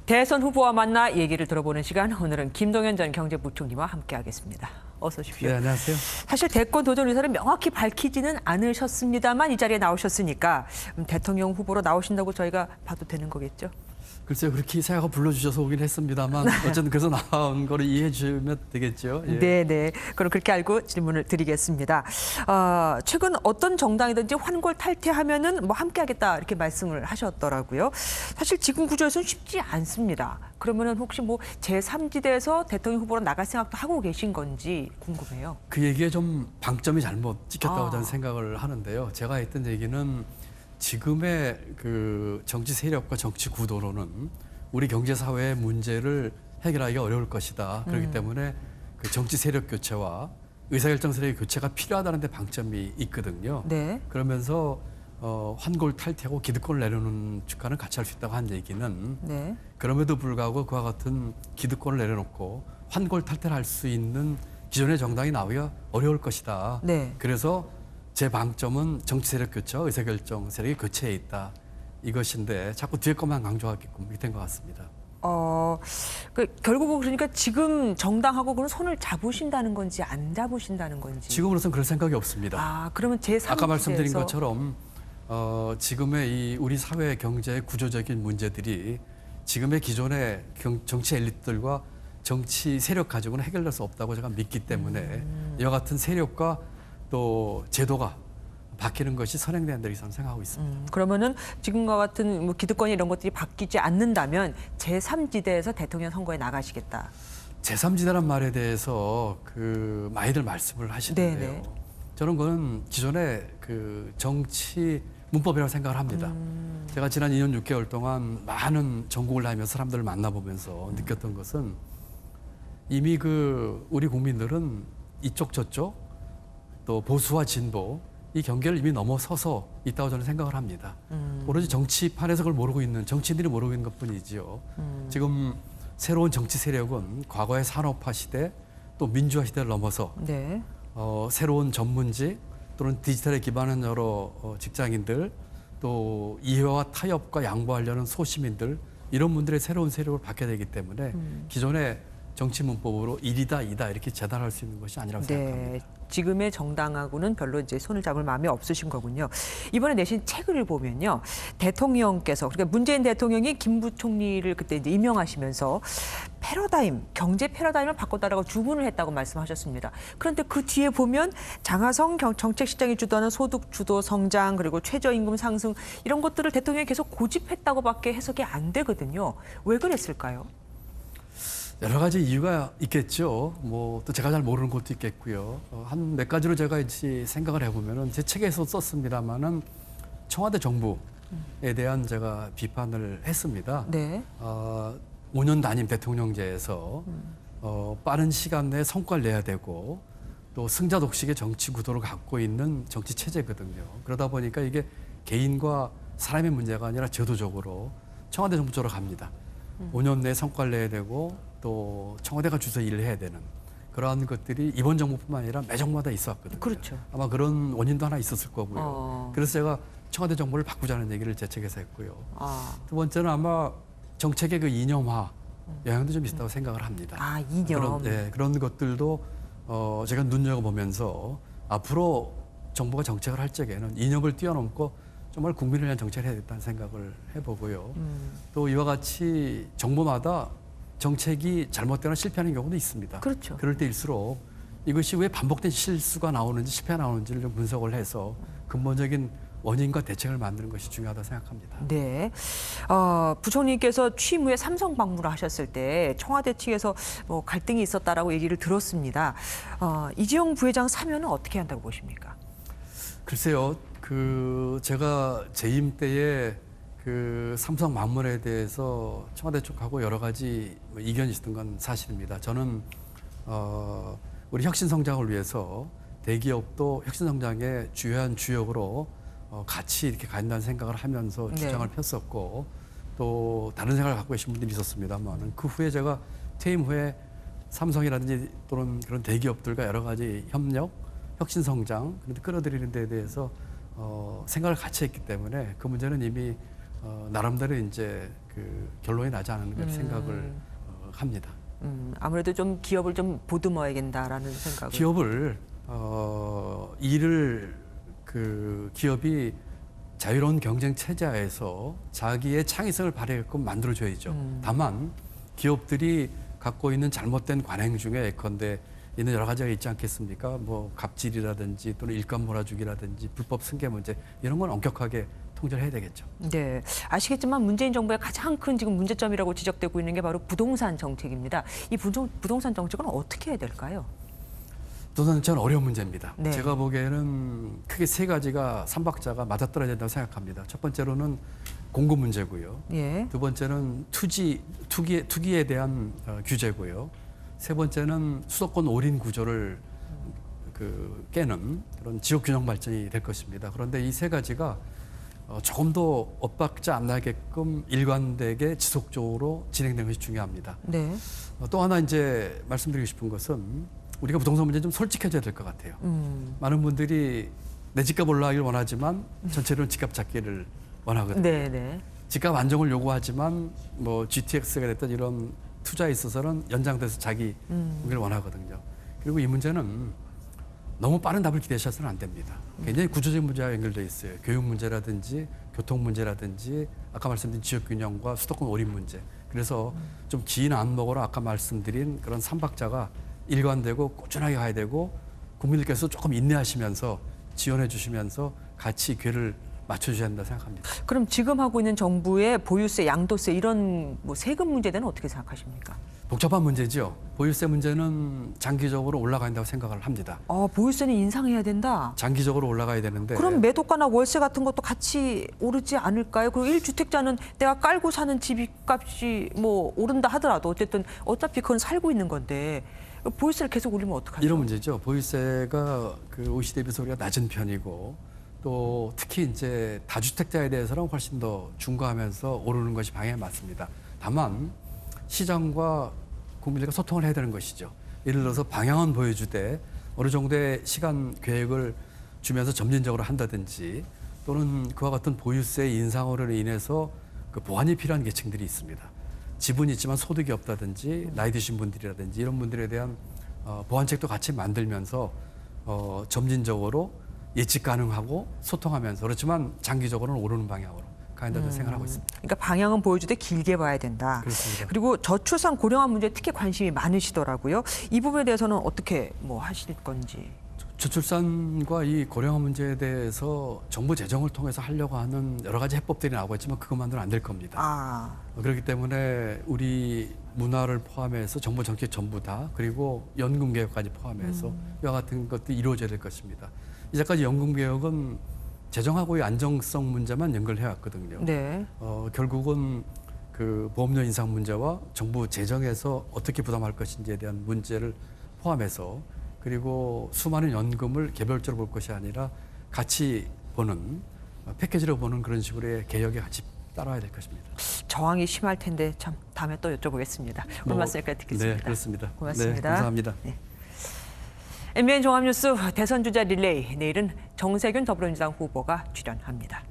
대선 후보와 만나 얘기를 들어보는 시간, 오늘은 김동연 전 경제부총리와 함께하겠습니다. 어서 오십시오. 네, 안녕하세요. 사실 대권 도전 의사를 명확히 밝히지는 않으셨습니다만 이 자리에 나오셨으니까 대통령 후보로 나오신다고 저희가 봐도 되는 거겠죠? 글쎄요, 그렇게 이사야가 불러주셔서 오긴 했습니다만 어쨌든 그래서 나온 거를 이해해 주시면 되겠죠. 예. 네. 그럼 그렇게 알고 질문을 드리겠습니다. 최근 어떤 정당이든지 환골 탈퇴하면은 뭐 함께하겠다 이렇게 말씀을 하셨더라고요. 사실 지금 구조에서는 쉽지 않습니다. 그러면은 혹시 뭐 제3지대에서 대통령 후보로 나갈 생각도 하고 계신 건지 궁금해요. 그 얘기에 좀 방점이 잘못 찍혔다고 아. 저는 생각을 하는데요. 제가 했던 얘기는 지금의 그 정치 세력과 정치 구도로는 우리 경제 사회의 문제를 해결하기가 어려울 것이다. 그렇기 때문에 그 정치 세력 교체와 의사결정 세력의 교체가 필요하다는 데 방점이 있거든요. 네. 그러면서 환골 탈퇴하고 기득권을 내려놓는 주가는 같이 할 수 있다고 한 얘기는 네. 그럼에도 불구하고 그와 같은 기득권을 내려놓고 환골 탈퇴를 할 수 있는 기존의 정당이 나오기가 어려울 것이다. 네. 그래서 제 방점은 정치 세력 교체와 의사결정 세력의 교체에 있다. 이것인데 자꾸 뒤에 것만 강조하게끔 된 것 같습니다. 결국 그러니까 지금 정당하고 그런 손을 잡으신다는 건지 안 잡으신다는 건지. 지금으로서는 그럴 생각이 없습니다. 그러면 제3지대에서 아까 말씀드린 것처럼 지금의 이 우리 사회 경제의 구조적인 문제들이 지금의 기존의 정치 엘리트들과 정치 세력 가지고는 해결될 수 없다고 제가 믿기 때문에 이와 같은 세력과 또 제도가 바뀌는 것이 선행돼야 된다고 저는 생각하고 있습니다. 그러면은 지금과 같은 뭐 기득권 이런 것들이 바뀌지 않는다면 제3지대에서 대통령 선거에 나가시겠다. 제3지대란 말에 대해서 많이들 말씀을 하시는데요. 네네. 저는 그건 기존의 그 정치 문법이라고 생각을 합니다. 제가 지난 2년 6개월 동안 많은 전국을 다니면서 사람들을 만나보면서 느꼈던 것은 이미 우리 국민들은 이쪽 저쪽 또 보수와 진보 이 경계를 이미 넘어서서 있다고 저는 생각을 합니다. 오로지 정치판에서 그걸 모르고 있는 정치인들이 모르고 있는 것뿐이지요. 지금 새로운 정치 세력은 과거의 산업화 시대 또 민주화 시대를 넘어서 네. 새로운 전문직 또는 디지털에 기반한 여러 직장인들 또 이해와 타협과 양보하려는 소시민들 이런 분들의 새로운 세력을 받게 되기 때문에 기존의 정치 문법으로 일이다 이다 이렇게 재단할 수 있는 것이 아니라고 생각합니다. 지금의 정당하고는 별로 이제 손을 잡을 마음이 없으신 거군요. 이번에 내신 책을 보면요, 대통령께서 그러니까 문재인 대통령이 김 부총리를 그때 이제 임명하시면서 경제 패러다임을 바꿨다라고 주문을 했다고 말씀하셨습니다. 그런데 그 뒤에 보면 장하성 정책실장이 주도하는 소득 주도 성장 그리고 최저임금 상승 이런 것들을 대통령이 계속 고집했다고밖에 해석이 안 되거든요. 왜 그랬을까요? 여러 가지 이유가 있겠죠. 뭐 또 제가 잘 모르는 것도 있겠고요. 한 몇 가지로 제가 이제 생각을 해보면은 제 책에서 썼습니다만은 청와대 정부에 대한 제가 비판을 했습니다. 네. 5년 단임 대통령제에서 빠른 시간 내에 성과를 내야 되고 또 승자 독식의 정치 구도를 갖고 있는 정치 체제거든요. 그러다 보니까 이게 개인과 사람의 문제가 아니라 제도적으로 청와대 정부 쪽으로 갑니다. 5년 내에 성과를 내야 되고 또 청와대가 주서 일을 해야 되는 그러한 것들이 이번 정부뿐만 아니라 매 정부마다 있었거든요. 그렇죠. 아마 그런 원인도 하나 있었을 거고요. 그래서 제가 청와대 정부를 바꾸자는 얘기를 제 책에서 했고요. 아. 두 번째는 아마 정책의 그 이념화 영향도 좀 있다고 생각을 합니다. 이념. 그런 것들도 제가 눈여겨보면서 앞으로 정부가 정책을 할 적에는 이념을 뛰어넘고 정말 국민을 위한 정책을 해야겠다는 생각을 해보고요. 또 이와 같이 정부마다 정책이 잘못되거나 실패하는 경우도 있습니다. 그렇죠. 그럴 때일수록 이것이 왜 반복된 실수가 나오는지 실패가 나오는지를 좀 분석을 해서 근본적인 원인과 대책을 만드는 것이 중요하다고 생각합니다. 네. 부총리께서 취임 후에 삼성 방문을 하셨을 때 청와대 측에서 뭐 갈등이 있었다라고 얘기를 들었습니다. 이재용 부회장 사면은 어떻게 한다고 보십니까? 글쎄요. 제가 재임 때에 삼성 방문에 대해서 청와대 쪽하고 여러 가지 이견이 있었던 건 사실입니다. 저는 우리 혁신 성장을 위해서 대기업도 혁신 성장의 주요한 주역으로 같이 이렇게 간다는 생각을 하면서 주장을 폈었고 또 다른 생각을 갖고 계신 분들이 있었습니다만 그 후에 제가 퇴임 후에 삼성이라든지 또는 그런 대기업들과 여러 가지 협력, 혁신 성장, 그런데 끌어들이는 데 대해서 생각을 같이 했기 때문에 그 문제는 이미 나름대로 이제 그 결론이 나지 않은가 생각을 합니다. 아무래도 좀 기업을 좀 보듬어야 된다라는 생각을. 기업을 일을 기업이 자유로운 경쟁 체제하에서 자기의 창의성을 발휘하게끔 만들어줘야죠. 다만 기업들이 갖고 있는 잘못된 관행 중에 예컨대 있는 여러 가지가 있지 않겠습니까? 뭐 갑질이라든지 또는 일감 몰아주기라든지 불법 승계 문제 이런 건 엄격하게 통제를 해야 되겠죠. 네, 아시겠지만 문재인 정부의 가장 큰 지금 문제점이라고 지적되고 있는 게 바로 부동산 정책입니다. 이 부동산 정책은 어떻게 해야 될까요? 부동산 정책은 어려운 문제입니다. 네. 제가 보기에는 크게 세 가지가 삼박자가 맞아떨어야 된다고 생각합니다. 첫 번째로는 공급 문제고요. 예. 두 번째는 투기에 대한 규제고요. 세 번째는 수도권 올인 구조를 깨는 그런 지역 균형 발전이 될 것입니다. 그런데 이 세 가지가 조금 더 엇박자 안 나게끔 일관되게 지속적으로 진행되는 것이 중요합니다. 네. 또 하나 이제 말씀드리고 싶은 것은 우리가 부동산 문제 좀 솔직해져야 될 것 같아요. 많은 분들이 내 집값 올라가기를 원하지만 전체로는 집값 잡기를 원하거든요. 네, 네. 집값 안정을 요구하지만 뭐 GTX가 됐던 이런 투자에 있어서는 연장돼서 자기 를 원하거든요. 그리고 이 문제는 너무 빠른 답을 기대하셔서는 안 됩니다. 굉장히 구조적인 문제와 연결돼 있어요. 교육 문제라든지 교통 문제라든지 아까 말씀드린 지역 균형과 수도권 올인 문제. 그래서 좀 긴 안목으로 아까 말씀드린 그런 삼박자가 일관되고 꾸준하게 가야 되고 국민들께서 조금 인내하시면서 지원해 주시면서 같이 궤를 맞춰주셔야 된다 생각합니다. 그럼 지금 하고 있는 정부의 보유세, 양도세 이런 뭐 세금 문제에 대해서 어떻게 생각하십니까? 복잡한 문제죠. 보유세 문제는 장기적으로 올라가야 된다고 생각을 합니다. 보유세는 인상해야 된다. 장기적으로 올라가야 되는데 그럼 매도가나 월세 같은 것도 같이 오르지 않을까요? 그리고 1주택자는 내가 깔고 사는 집값이 뭐 오른다 하더라도 어차피 그건 살고 있는 건데 보유세를 계속 올리면 어떡하죠? 이런 문제죠. 보유세가 OECD 비해서 우리가 낮은 편이고 또 특히 이제 다주택자에 대해서는 훨씬 더 중과하면서 오르는 것이 방향이 맞습니다. 다만 시장과 국민들과 소통을 해야 되는 것이죠. 예를 들어서 방향은 보여주되 어느 정도의 시간 계획을 주면서 점진적으로 한다든지 또는 그와 같은 보유세 인상으로 인해서 보완이 필요한 계층들이 있습니다. 지분이 있지만 소득이 없다든지 나이 드신 분들이라든지 이런 분들에 대한 보완책도 같이 만들면서 점진적으로 예측 가능하고 소통하면서 그렇지만 장기적으로는 오르는 방향으로 가야 된다고 생각하고 있습니다. 그러니까 방향은 보여주되 길게 봐야 된다. 그렇습니다. 그리고 저출산 고령화 문제에 특히 관심이 많으시더라고요. 이 부분에 대해서는 어떻게 뭐 하실 건지. 저출산과 이 고령화 문제에 대해서 정부 재정을 통해서 하려고 하는 여러 가지 해법들이 나오고 있지만 그것만으로는 안 될 겁니다. 그렇기 때문에 우리 문화를 포함해서 정부 정책 전부 다 그리고 연금 개혁까지 포함해서 이와 같은 것들이 이루어져야 될 것입니다. 이제까지 연금 개혁은 재정하고의 안정성 문제만 연결해 왔거든요. 네. 결국은 보험료 인상 문제와 정부 재정에서 어떻게 부담할 것인지에 대한 문제를 포함해서 그리고 수많은 연금을 개별적으로 볼 것이 아니라 같이 보는 패키지로 보는 그런 식으로의 개혁에 같이 따라와야 될 것입니다. 저항이 심할 텐데 참 다음에 또 여쭤보겠습니다. 오늘 말씀 여기까지 듣겠습니다. 네, 그렇습니다. 고맙습니다. 네, 감사합니다. 네. MBN 종합뉴스 대선 주자 릴레이 내일은 정세균 더불어민주당 후보가 출연합니다.